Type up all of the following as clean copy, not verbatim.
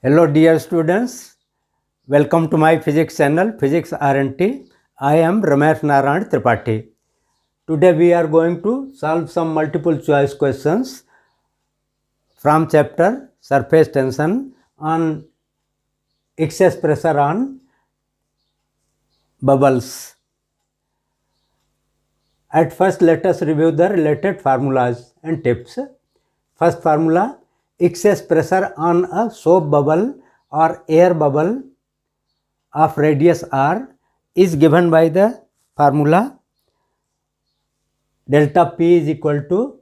Hello dear students, welcome to my physics channel Physics R&T. I am Ramesh Narayan Tripathi. Today we are going to solve some multiple choice questions from chapter Surface Tension on excess pressure on bubbles. At first let us review the related formulas and tips. First formula, excess pressure on a soap bubble or air bubble of radius r is given by the formula delta P is equal to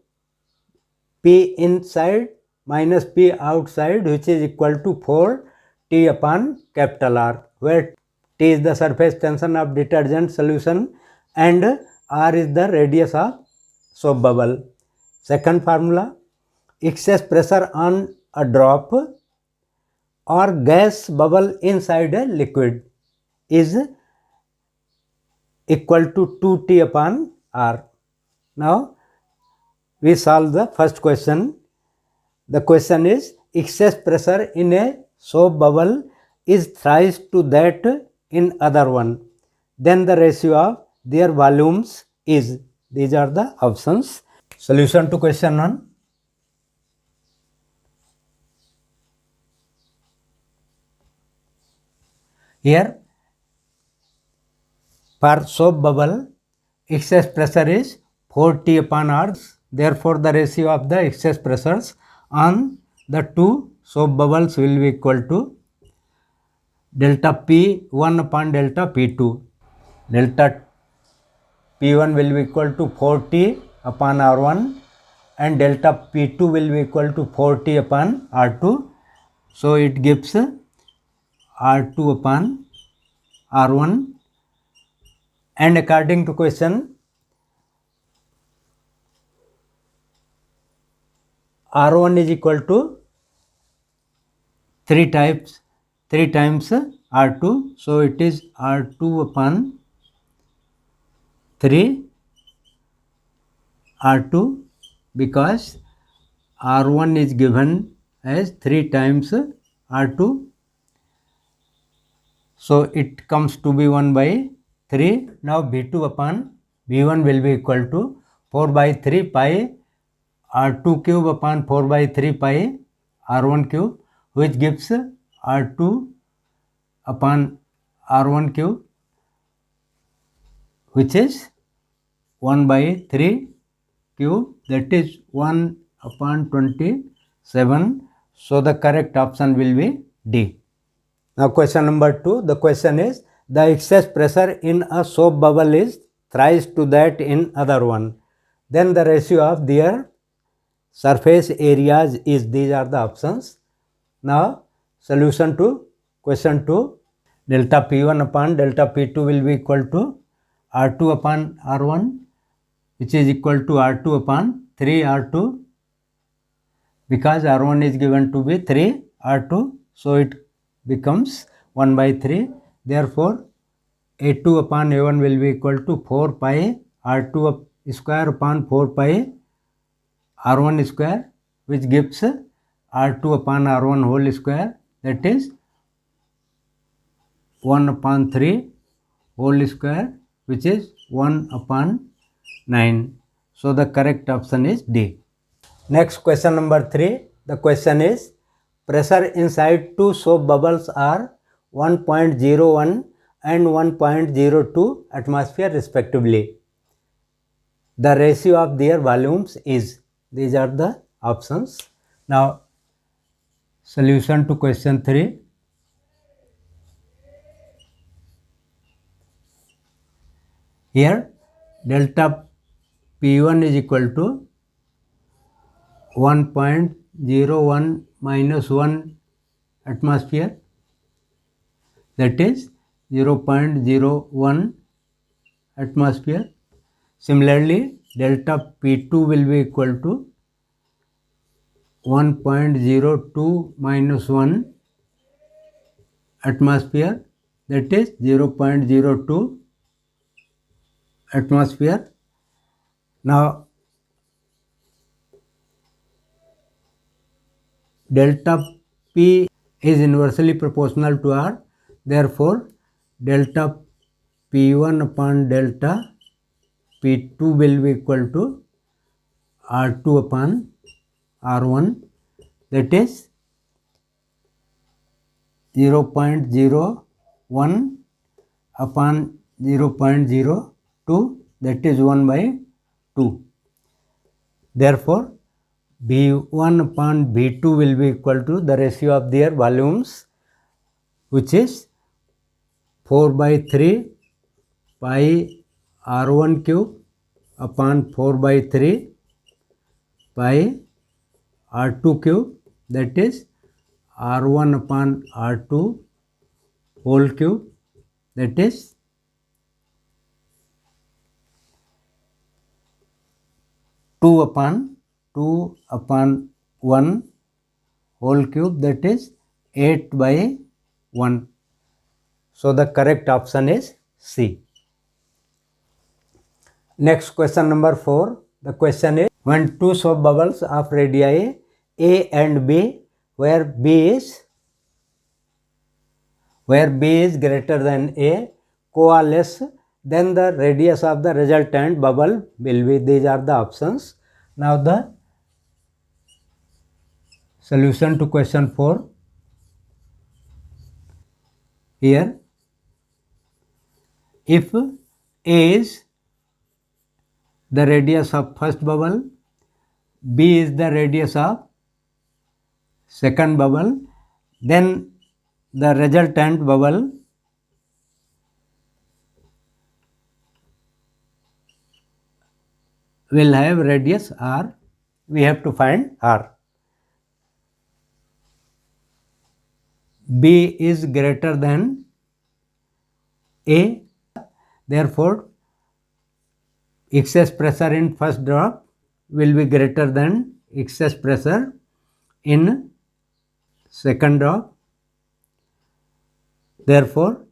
P inside minus P outside, which is equal to 4 T upon capital R, where T is the surface tension of detergent solution and R is the radius of soap bubble. Second formula, excess pressure on a drop or gas bubble inside a liquid is equal to 2T upon R. Now we solve the first question. The question is, excess pressure in a soap bubble is thrice to that in other one. Then the ratio of their volumes is. These are the options. Solution to question 1. Here, for soap bubble, excess pressure is 4T upon R. Therefore, the ratio of the excess pressures on the two soap bubbles will be equal to delta P1 upon delta P2. Delta P1 will be equal to 4T upon R1 and delta P2 will be equal to 4T upon R2. So, it gives R2 upon R1, and according to question, R1 is equal to 3 times R2. So, it is R2 upon 3 R2 because R1 is given as 3 times R2. So, it comes to be 1 by 3. Now, V2 upon V1 will be equal to 4 by 3 pi R2 cube upon 4 by 3 pi R1 cube, which gives R2 upon R1 cube, which is 1 by 3 cube, that is 1 upon 27. So, the correct option will be D. Now, question number 2. The question is, the excess pressure in a soap bubble is thrice to that in other one. Then the ratio of their surface areas is. These are the options. Now, solution to question 2. Delta P1 upon delta P2 will be equal to R2 upon R1, which is equal to R2 upon 3 R2, because R1 is given to be 3 R2. So, it becomes 1 by 3. Therefore, A2 upon A1 will be equal to 4 pi R2 square upon 4 pi R1 square, which gives R2 upon R1 whole square, that is 1 upon 3 whole square, which is 1 upon 9. So, the correct option is D. Next, question number 3. The question is, pressure inside two soap bubbles are 1.01 and 1.02 atmosphere respectively. The ratio of their volumes is. These are the options. Now, solution to question 3. Here, delta P1 is equal to 1.01 minus 1 atmosphere, that is 0.01 atmosphere. Similarly, delta P2 will be equal to 1.02 minus 1 atmosphere, that is 0.02 atmosphere. Now, delta P is inversely proportional to R. Therefore, delta P1 upon delta P2 will be equal to R2 upon R1, that is 0.01 upon 0.02, that is 1 by 2. Therefore, B1 upon B2 will be equal to the ratio of their volumes, which is 4 by 3 pi R1 cube upon 4 by 3 pi R2 cube, that is R1 upon R2 whole cube, that is 2 upon 1 whole cube, that is 8 by 1. So the correct option is C. Next question number 4. The question is, when two soap bubbles of radii A and B, where B is greater than A, coalesce, then the radius of the resultant bubble will be, these are the options. Now the solution to question 4. Here, if A is the radius of first bubble, B is the radius of second bubble, then the resultant bubble will have radius R. We have to find R. B is greater than A, therefore excess pressure in first drop will be greater than excess pressure in second drop. Therefore,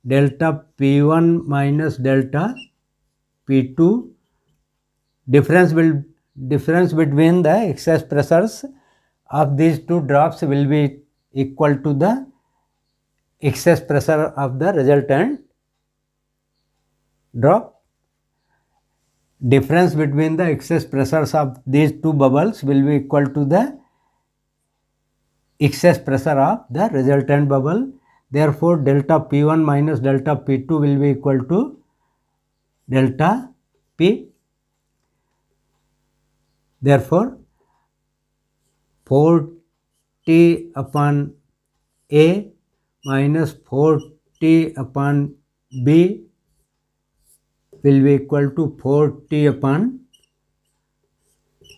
delta P1 minus delta P2, difference between the excess pressures of these two drops will be equal to the excess pressure of the resultant drop. Difference between the excess pressures of these two bubbles will be equal to the excess pressure of the resultant bubble. Therefore, delta P1 minus delta P2 will be equal to delta P. Therefore, 4T upon A minus 4T upon B will be equal to 4T upon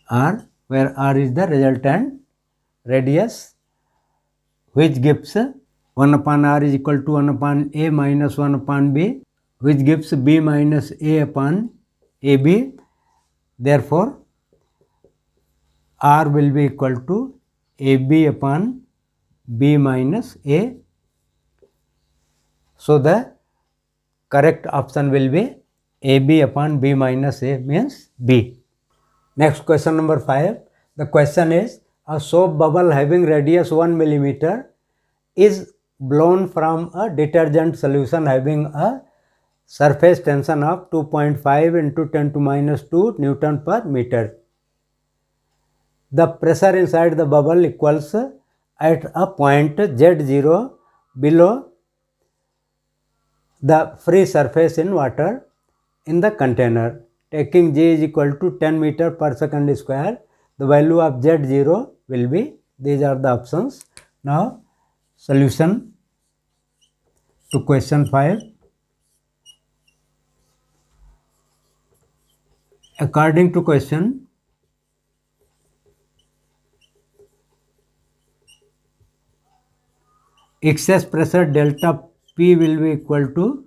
R, where R is the resultant radius, which gives 1 upon R is equal to 1 upon A minus 1 upon B, which gives B minus A upon AB. Therefore, R will be equal to AB upon B minus A. So the correct option will be AB upon B minus A, means B. Next question number 5. The question is, a soap bubble having radius 1 millimeter is blown from a detergent solution having a surface tension of 2.5 into 10 to minus 2 Newton per meter. The pressure inside the bubble equals at a point Z0 below the free surface in water in the container. Taking G is equal to 10 meter per second square, the value of Z0 will be, these are the options. Now, solution to question 5. According to question, excess pressure delta P will be equal to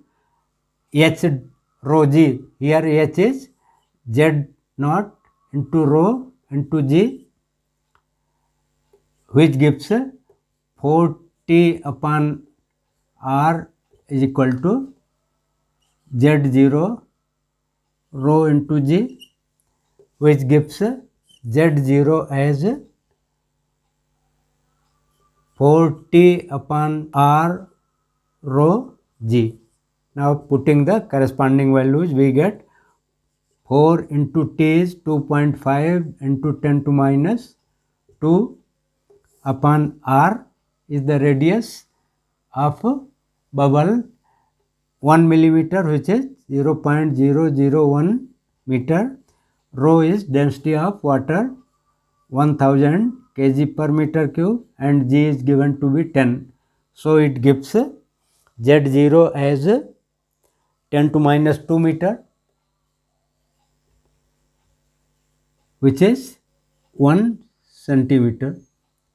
H rho G. Here H is Z naught into rho into G, which gives 4T upon R is equal to Z0 rho into G, which gives Z0 as 4T upon R rho G. Now putting the corresponding values, we get 4 into T is 2.5 into 10 to minus 2 upon R is the radius of bubble 1 millimeter, which is 0.001 meter. Rho is density of water 1000 kg per meter cube and G is given to be 10. So it gives Z0 as 10 to minus 2 meter, which is 1 centimeter.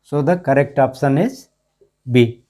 So the correct option is B.